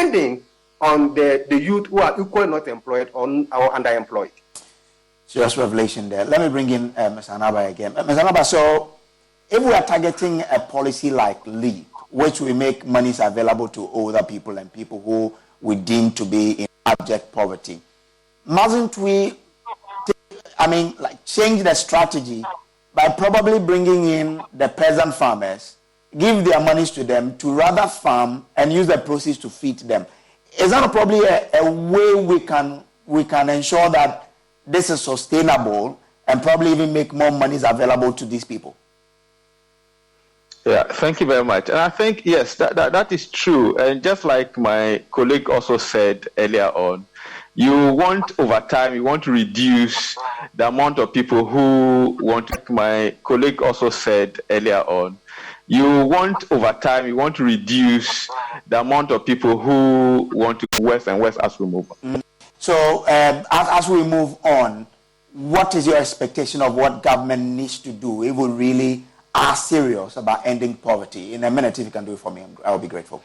depending on the youth who are equally not employed or underemployed. Serious revelation there. Let me bring in Ms. Anaba again. Ms. Anaba, so if we are targeting a policy like LEAP, which will make monies available to older people and people who we deem to be in abject poverty, mustn't we, change the strategy by probably bringing in the peasant farmers, give their monies to them to rather farm and use the proceeds to feed them? Is that probably a way we can ensure that this is sustainable and probably even make more monies available to these people? Yeah, thank you very much. And I think, yes, that is true. And just like my colleague also said earlier on, you want over time, you want to reduce the amount of people who want to, my colleague also said earlier on, you want over time, you want to reduce the amount of people who want to go worse and worse as we move on. So as we move on, what is your expectation of what government needs to do if we really are serious about ending poverty? In a minute, if you can do it for me, I'll be grateful.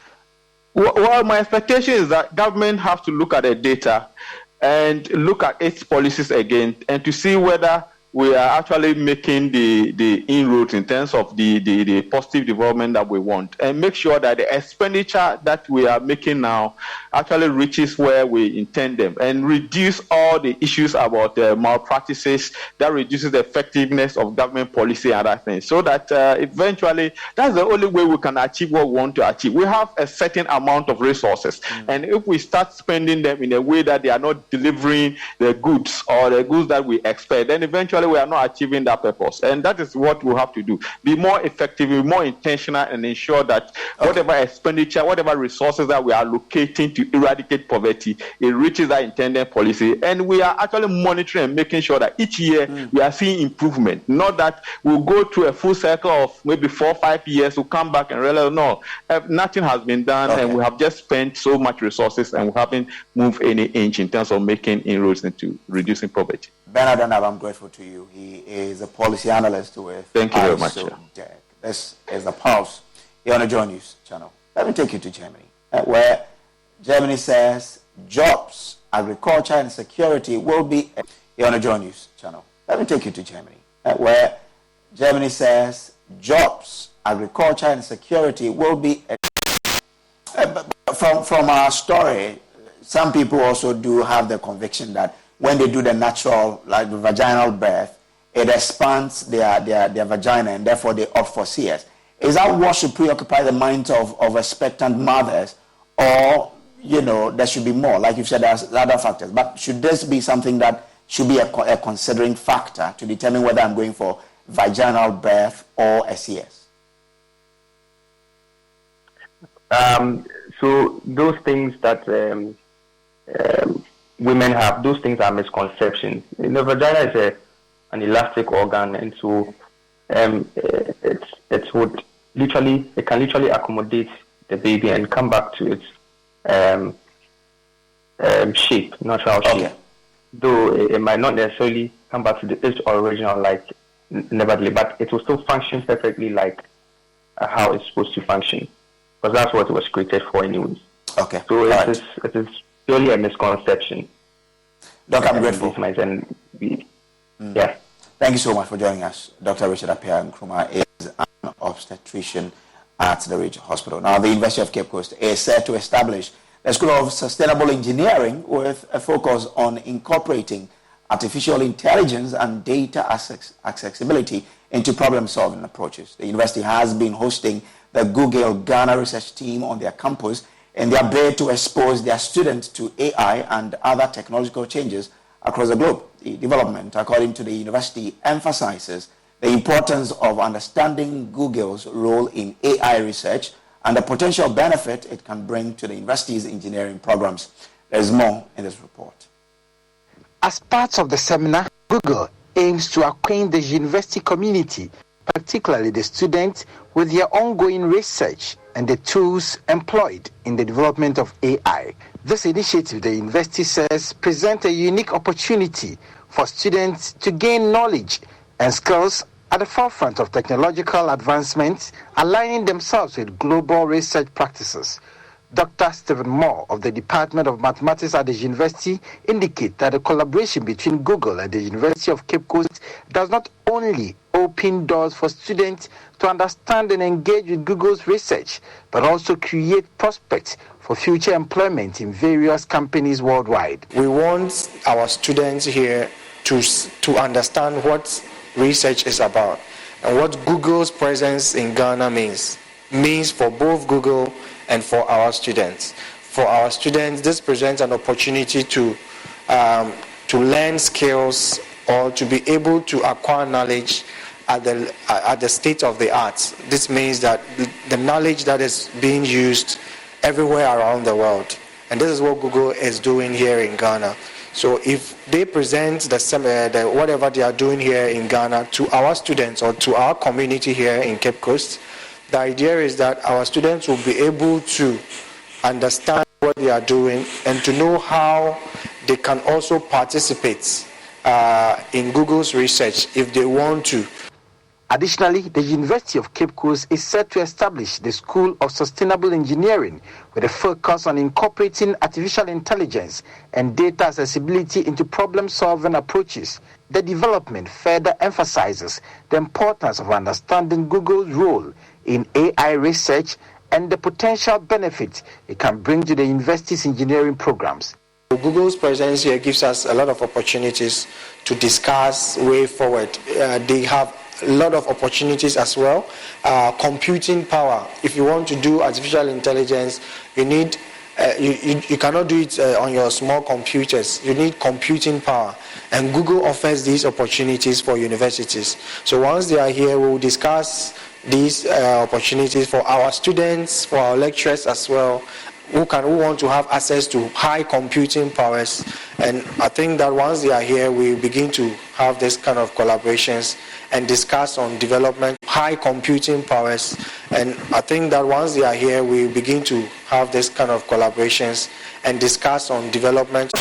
Well, my expectation is that government have to look at the data and look at its policies again and to see whether we are actually making the inroads in terms of the positive development that we want, and make sure that the expenditure that we are making now actually reaches where we intend them, and reduce all the issues about malpractices that reduces the effectiveness of government policy and other things, so that eventually that's the only way we can achieve what we want to achieve. We have a certain amount of resources, and if we start spending them in a way that they are not delivering the goods or the goods that we expect, then eventually we are not achieving that purpose. And that is what we have to do. Be more effective, be more intentional, and ensure that whatever expenditure, whatever resources that we are allocating to eradicate poverty, it reaches that intended policy. And we are actually monitoring and making sure that each year we are seeing improvement. Not that we'll go through a full cycle of maybe 4 or 5 years, we'll come back and realize, no, nothing has been done, and we have just spent so much resources and we haven't moved any inch in terms of making inroads into reducing poverty. Bernard Anab, I'm grateful to you. He is a policy analyst with Thank you very much. This is the Pulse here on the Joy News channel. Let me take you to Germany, where Germany says jobs, agriculture, and security will be here on the Joy News channel. Let me take you to Germany, where Germany says jobs, agriculture, and security will be. From our story, some people also do have the conviction that when they do the natural, like the vaginal birth, it expands their vagina, and therefore they opt for CS. Is that what should preoccupy the minds of expectant mothers? Or, there should be more? Like you said, there's other factors. But should this be something that should be a considering factor to determine whether I'm going for vaginal birth or a CS? So those things that women have, those things are misconceptions. The vagina is an elastic organ, and so it can literally accommodate the baby and come back to its natural shape. Though it might not necessarily come back to its original nevertheless, but it will still function perfectly like how it's supposed to function, because that's what it was created for anyways. Okay. So it is purely a misconception. Doc, I'm grateful. Yeah. Thank you so much for joining us. Dr. Richard Appiah Nkrumah is an obstetrician at the Ridge Hospital. Now, the University of Cape Coast is set to establish a School of Sustainable Engineering with a focus on incorporating artificial intelligence and data accessibility into problem-solving approaches. The university has been hosting the Google Ghana research team on their campus in their bid to expose their students to AI and other technological changes across the globe. The development, according to the university, emphasizes the importance of understanding Google's role in AI research and the potential benefit it can bring to the university's engineering programs. There's more in this report. As part of the seminar, Google aims to acquaint the university community, particularly the students, with their ongoing research and the tools employed in the development of AI. This initiative, the university says, presents a unique opportunity for students to gain knowledge and skills at the forefront of technological advancements, aligning themselves with global research practices. Dr. Stephen Moore of the Department of Mathematics at the university indicates that the collaboration between Google and the University of Cape Coast does not only open doors for students to understand and engage with Google's research, but also create prospects for future employment in various companies worldwide. We want our students here to understand what research is about and what Google's presence in Ghana means for both Google and for our students. For our students, this presents an opportunity to learn skills or to be able to acquire knowledge at the state of the art. This means that the knowledge that is being used everywhere around the world. And this is what Google is doing here in Ghana. So if they present the whatever they are doing here in Ghana to our students or to our community here in Cape Coast, the idea is that our students will be able to understand what they are doing and to know how they can also participate in Google's research if they want to. Additionally, the University of Cape Coast is set to establish the School of Sustainable Engineering with a focus on incorporating artificial intelligence and data accessibility into problem-solving approaches. The development further emphasizes the importance of understanding Google's role in AI research and the potential benefits it can bring to the university's engineering programs. Google's presence here gives us a lot of opportunities to discuss way forward. They have a lot of opportunities as well. Computing power. If you want to do artificial intelligence, you need you cannot do it on your small computers. You need computing power, and Google offers these opportunities for universities. So once they are here, we will discuss these opportunities for our students, for our lecturers as well, who want to have access to high computing powers. And I think that once they are here, we begin to have this kind of collaborations and discuss on development, high computing powers. And I think that once they are here, we begin to have this kind of collaborations and discuss on development.